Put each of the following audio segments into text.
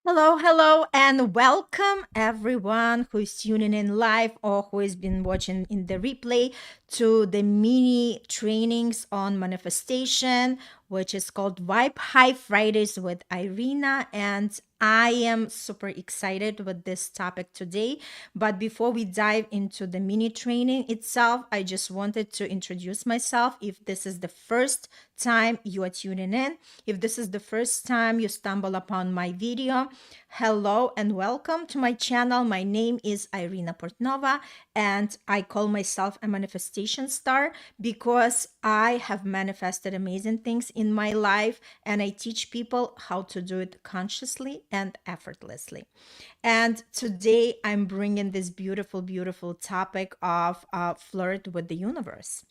Hello, hello, and welcome everyone who is tuning in live or who has been watching in the replay to the mini trainings on manifestation, which is called Vibe High Fridays with Irina. And I am super excited with this topic today. But before we dive into the mini training itself, I just wanted to introduce myself. If this is the first time you are tuning in, if this is the first time you stumble upon my video, hello and welcome to my channel. My name is Irina Portnova, and I call myself a manifestation star because I have manifested amazing things in my life, and I teach people how to do it consciously and effortlessly. And today I'm bringing this beautiful, beautiful topic of flirt with the universe.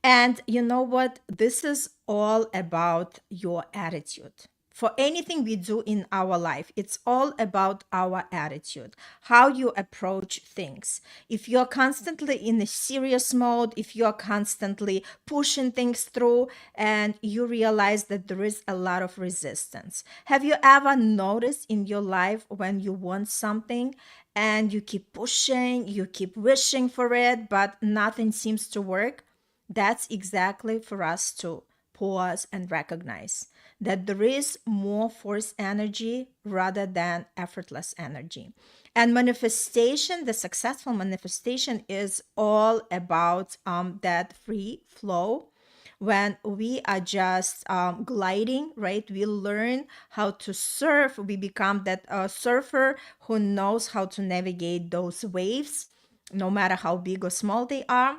And you know what? This is all about your attitude. For anything we do in our life, it's all about our attitude, how you approach things. If you're constantly in a serious mode, if you're constantly pushing things through and you realize that there is a lot of resistance. Have you ever noticed in your life when you want something and you keep pushing, you keep wishing for it, but nothing seems to work? That's exactly for us to pause and recognize that there is more force energy rather than effortless energy. And manifestation, the successful manifestation, is all about that free flow. When we are just gliding, right? We learn how to surf. We become that surfer who knows how to navigate those waves, no matter how big or small they are,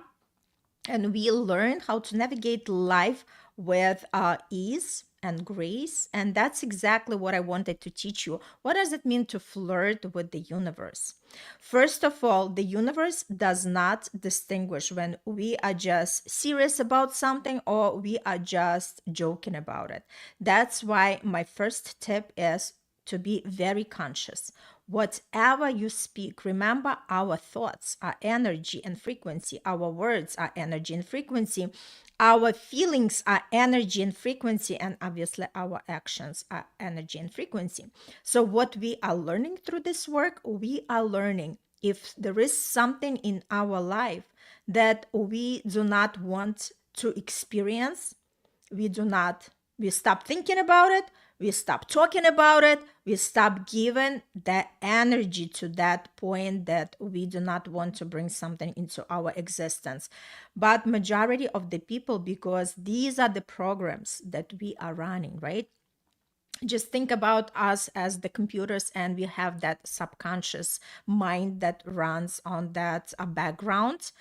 and we learn how to navigate life with ease and grace. And that's exactly what I wanted to teach you. What does it mean to flirt with the universe? First of all, the universe does not distinguish when we are just serious about something or we are just joking about it. That's why my first tip is to be very conscious. Whatever you speak, remember our thoughts are energy and frequency, our words are energy and frequency, our feelings are energy and frequency, and obviously our actions are energy and frequency. So, what we are learning through this work, we are learning if there is something in our life that we do not want to experience, we do not we stop thinking about it, we stop talking about it, we stop giving the energy to that point that we do not want to bring something into our existence. But majority of the people, because these are the programs that we are running, right? Just think about us as the computers, and we have that subconscious mind that runs on that background,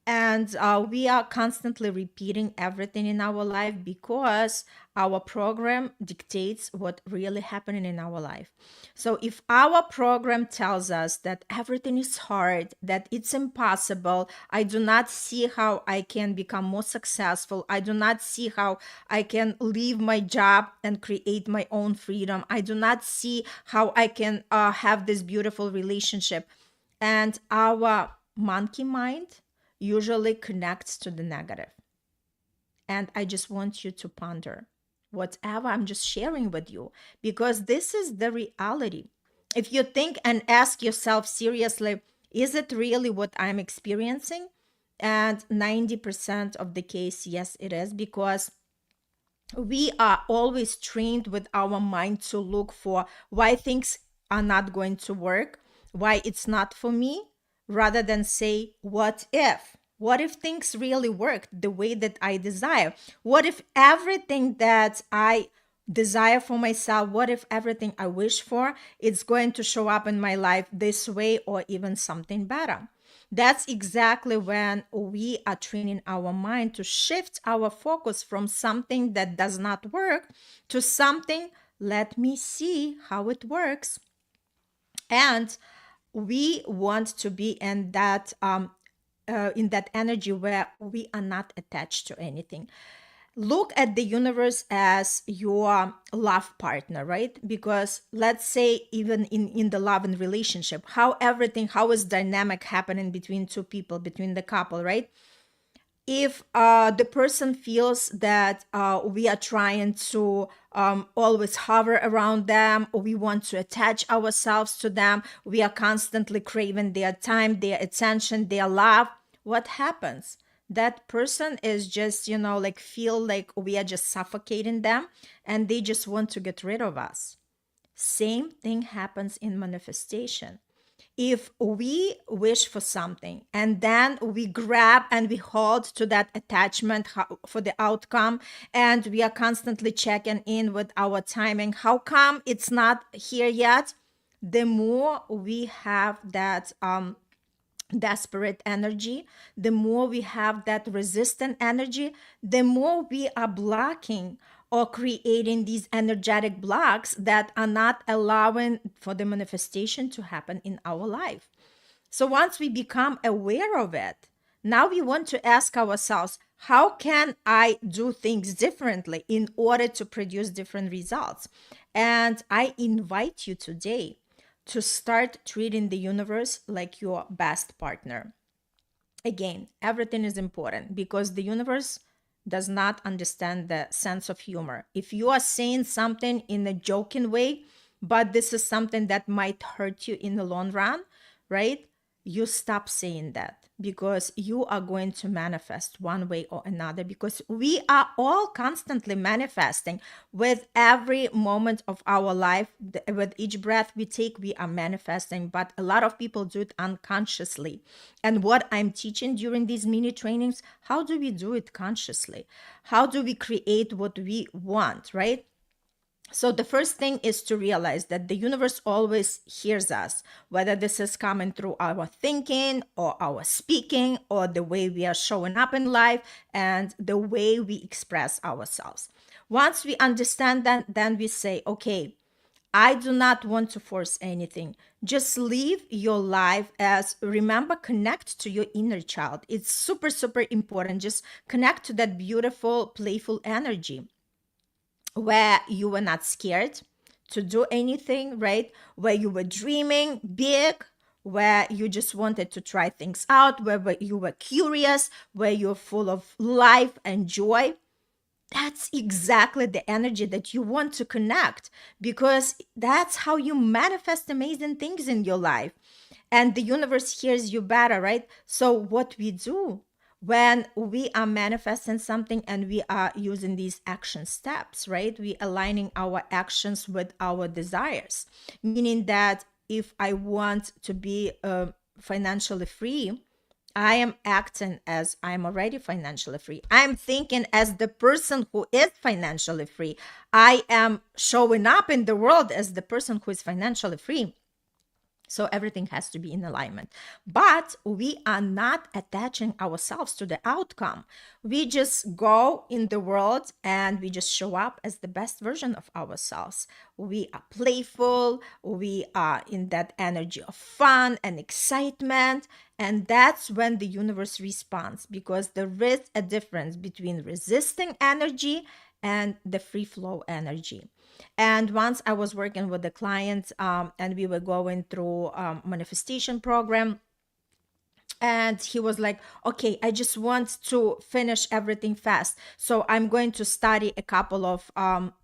and we are constantly repeating everything in our life because our program dictates what really happening in our life. So if our program tells us that everything is hard, that it's impossible, I do not see how I can become more successful, I do not see how I can leave my job and create my own freedom, I do not see how I can have this beautiful relationship, and our monkey mind usually connects to the negative. And I just want you to ponder whatever I'm just sharing with you, because this is the reality. If you think and ask yourself seriously, is it really what I'm experiencing? And 90% of the case, yes, it is, because we are always trained with our mind to look for why things are not going to work, why it's not for me, rather than say, what if? What if things really worked the way that I desire? What if everything that I desire for myself, what if everything I wish for, it's going to show up in my life this way or even something better? That's exactly when we are training our mind to shift our focus from something that does not work to something, let me see how it works. And we want to be in that energy where we are not attached to anything. Look at the universe as your love partner, right? Because let's say even in the love and relationship, how is dynamic happening between two people, between the couple, right? If the person feels that we are trying to always hover around them, or we want to attach ourselves to them, we are constantly craving their time, their attention, their love, what happens? That person is just, like feel like we are just suffocating them, and they just want to get rid of us. Same thing happens in manifestation. If we wish for something and then we grab and we hold to that attachment for the outcome, and we are constantly checking in with our timing, how come it's not here yet? The more we have that desperate energy, the more we have that resistant energy, the more we are blocking or creating these energetic blocks that are not allowing for the manifestation to happen in our life. So once we become aware of it, now we want to ask ourselves, how can I do things differently in order to produce different results? And I invite you today to start treating the universe like your best partner. Again, everything is important because the universe does not understand the sense of humor. If you are saying something in a joking way, but this is something that might hurt you in the long run, right? You stop saying that, because you are going to manifest one way or another, because we are all constantly manifesting with every moment of our life. With each breath we take, we are manifesting, but a lot of people do it unconsciously. And what I'm teaching during these mini trainings, how do we do it consciously? How do we create what we want, right? So the first thing is to realize that the universe always hears us, whether this is coming through our thinking or our speaking or the way we are showing up in life and the way we express ourselves. Once we understand that, then we say, okay, I do not want to force anything. Just live your life as, remember, connect to your inner child. It's super, super important. Just connect to that beautiful, playful energy where you were not scared to do anything, right? Where you were dreaming big, where you just wanted to try things out, where you were curious, where you're full of life and joy. That's exactly the energy that you want to connect, because that's how you manifest amazing things in your life. And the universe hears you better, right? So, what we do when we are manifesting something and we are using these action steps, right? We aligning our actions with our desires, meaning that if I want to be financially free, I am acting as I'm already financially free. I'm thinking as the person who is financially free. I am showing up in the world as the person who is financially free. So everything has to be in alignment. But we are not attaching ourselves to the outcome. We just go in the world and we just show up as the best version of ourselves. We are playful. We are in that energy of fun and excitement. And that's when the universe responds, because there is a difference between resisting energy and the free flow energy. And once I was working with the clients, and we were going through manifestation program, and he was like, okay, I just want to finish everything fast, so I'm going to study a couple of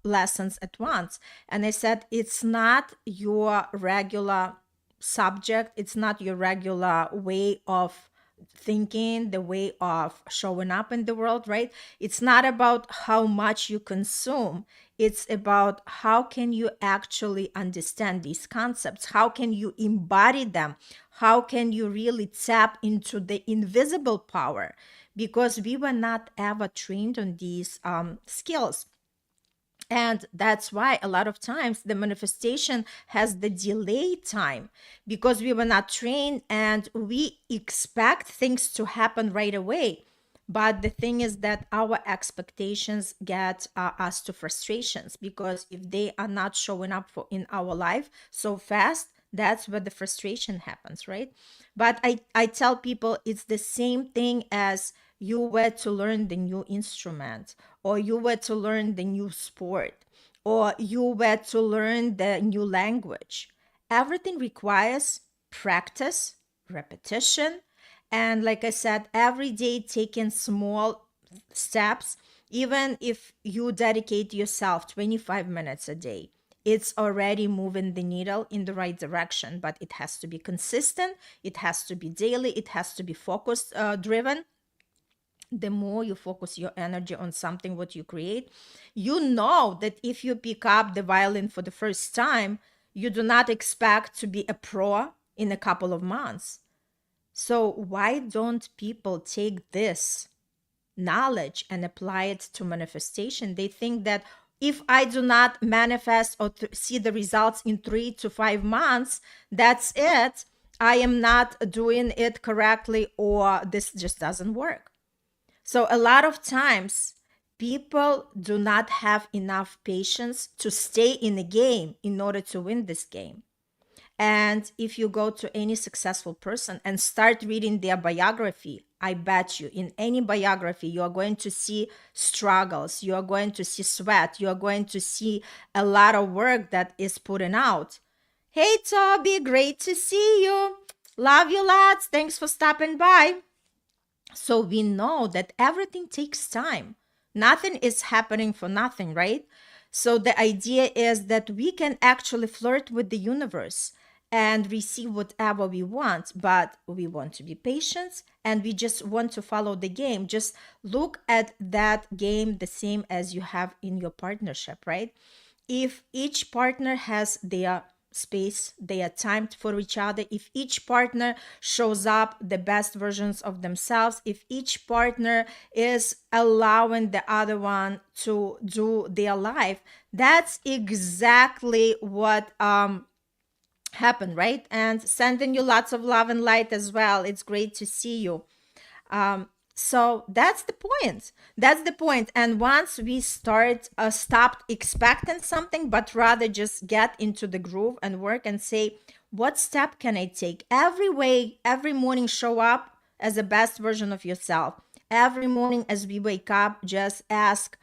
lessons at once. And I said, it's not your regular subject, it's not your regular way of thinking, the way of showing up in the world, right? It's not about how much you consume. It's about how can you actually understand these concepts? How can you embody them? How can you really tap into the invisible power? Because we were not ever trained on these skills. And that's why a lot of times the manifestation has the delay time, because we were not trained and we expect things to happen right away. But the thing is that our expectations get us to frustrations, because if they are not showing up for in our life so fast, that's where the frustration happens, right? But I tell people it's the same thing as you were to learn the new instrument, or you were to learn the new sport, or you were to learn the new language. Everything requires practice, repetition, And like I said, every day taking small steps, even if you dedicate yourself 25 minutes a day, it's already moving the needle in the right direction. But it has to be consistent, it has to be daily, it has to be focus driven. The more you focus your energy on something what you create, you know that if you pick up the violin for the first time, you do not expect to be a pro in a couple of months. So why don't people take this knowledge and apply it to manifestation? They think that if I do not manifest or see the results in 3 to 5 months, that's it. I am not doing it correctly, or this just doesn't work. So a lot of times people do not have enough patience to stay in the game in order to win this game. And if you go to any successful person and start reading their biography, I bet you in any biography, you are going to see struggles, you are going to see sweat, you are going to see a lot of work that is put in out. Hey, Toby, great to see you. Love you lots. Thanks for stopping by. So we know that everything takes time. Nothing is happening for nothing, right? So the idea is that we can actually flirt with the universe and receive whatever we want, but we want to be patient and we just want to follow the game. Just look at that game the same as you have in your partnership, right? If each partner has their space, they are timed for each other, if each partner shows up the best versions of themselves, if each partner is allowing the other one to do their life, that's exactly what happened, right? And sending you lots of love and light as well. It's great to see you. So that's the point. That's the point. And once we stopped expecting something, but rather just get into the groove and work and say, what step can I take? Every morning, show up as the best version of yourself. Every morning, as we wake up, just ask,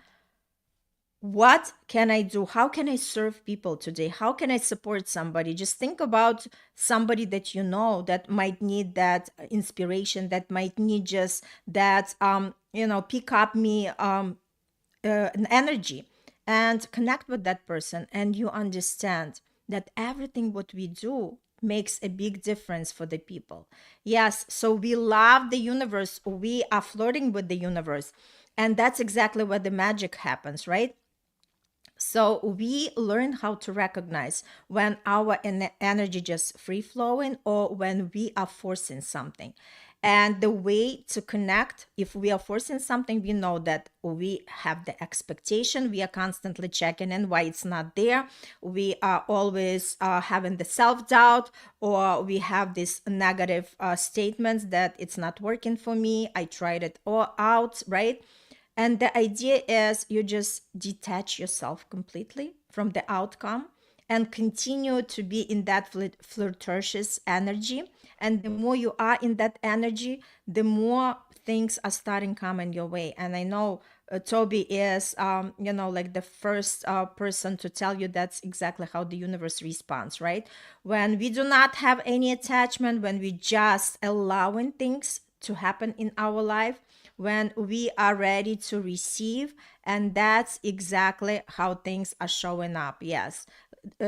what can I do? How can I serve people today? How can I support somebody? Just think about somebody that you know that might need that inspiration, that might need just that, pick up me an energy, and connect with that person. And you understand that everything what we do makes a big difference for the people. Yes, so we love the universe. We are flirting with the universe. And that's exactly where the magic happens, right? So we learn how to recognize when our energy just free flowing or when we are forcing something. And the way to connect, if we are forcing something, we know that we have the expectation. We are constantly checking in why it's not there. We are always having the self-doubt, or we have these negative statements that it's not working for me. I tried it all out, right? And the idea is you just detach yourself completely from the outcome and continue to be in that flirtatious energy. And the more you are in that energy, the more things are starting coming your way. And I know Toby is, like the first person to tell you that's exactly how the universe responds, right? When we do not have any attachment, when we just allowing things to happen in our life, when we are ready to receive, and that's exactly how things are showing up. Yes,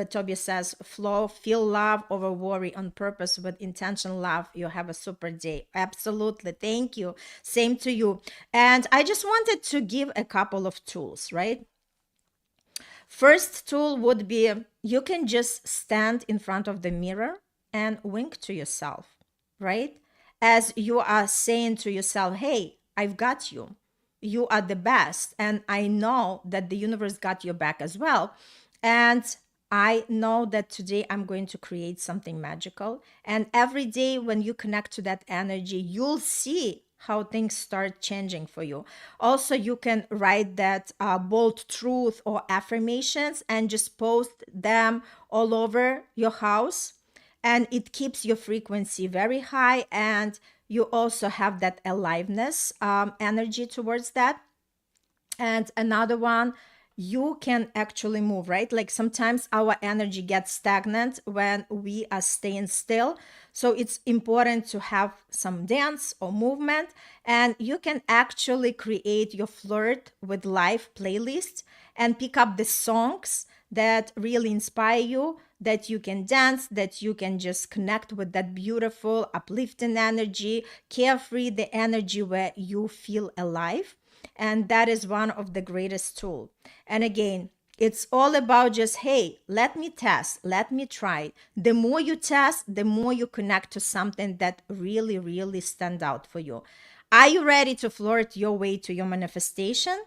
Tobias says, flow, feel love over worry on purpose with intention, love. You have a super day. Absolutely. Thank you. Same to you. And I just wanted to give a couple of tools, right? First tool would be you can just stand in front of the mirror and wink to yourself, right? As you are saying to yourself, hey, I've got you. You are the best. And I know that the universe got your back as well. And I know that today I'm going to create something magical. And every day when you connect to that energy, you'll see how things start changing for you. Also, you can write that bold truth or affirmations and just post them all over your house. And it keeps your frequency very high. And you also have that aliveness energy towards that. And another one you can actually move, right? Like sometimes our energy gets stagnant when we are staying still. So it's important to have some dance or movement, and you can actually create your flirt with live playlist and pick up the songs that really inspire you, that you can dance, that you can just connect with that beautiful, uplifting energy, carefree, the energy where you feel alive. And that is one of the greatest tool. And again, it's all about just, hey, let me test, let me try. The more you test, the more you connect to something that really, really stand out for you. Are you ready to flirt your way to your manifestation?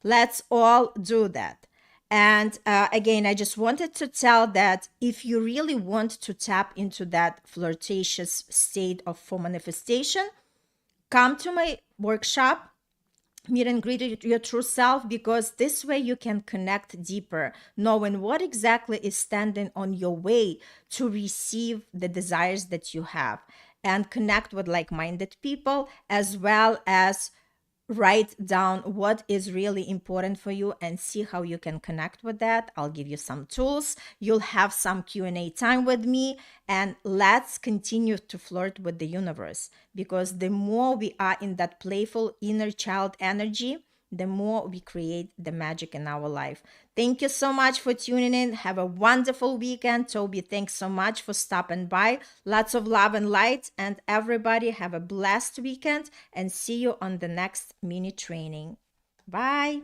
Let's all do that. And again, I just wanted to tell that if you really want to tap into that flirtatious state of for manifestation, come to my workshop, meet and greet your true self, because this way you can connect deeper, knowing what exactly is standing on your way to receive the desires that you have, and connect with like-minded people, as well as write down what is really important for you and see how you can connect with that. I'll give you some tools. You'll have some Q&A time with me, and let's continue to flirt with the universe, because the more we are in that playful inner child energy, the more we create the magic in our life. Thank you so much for tuning in. Have a wonderful weekend. Toby, thanks so much for stopping by. Lots of love and light. And everybody have a blessed weekend, and see you on the next mini training. Bye.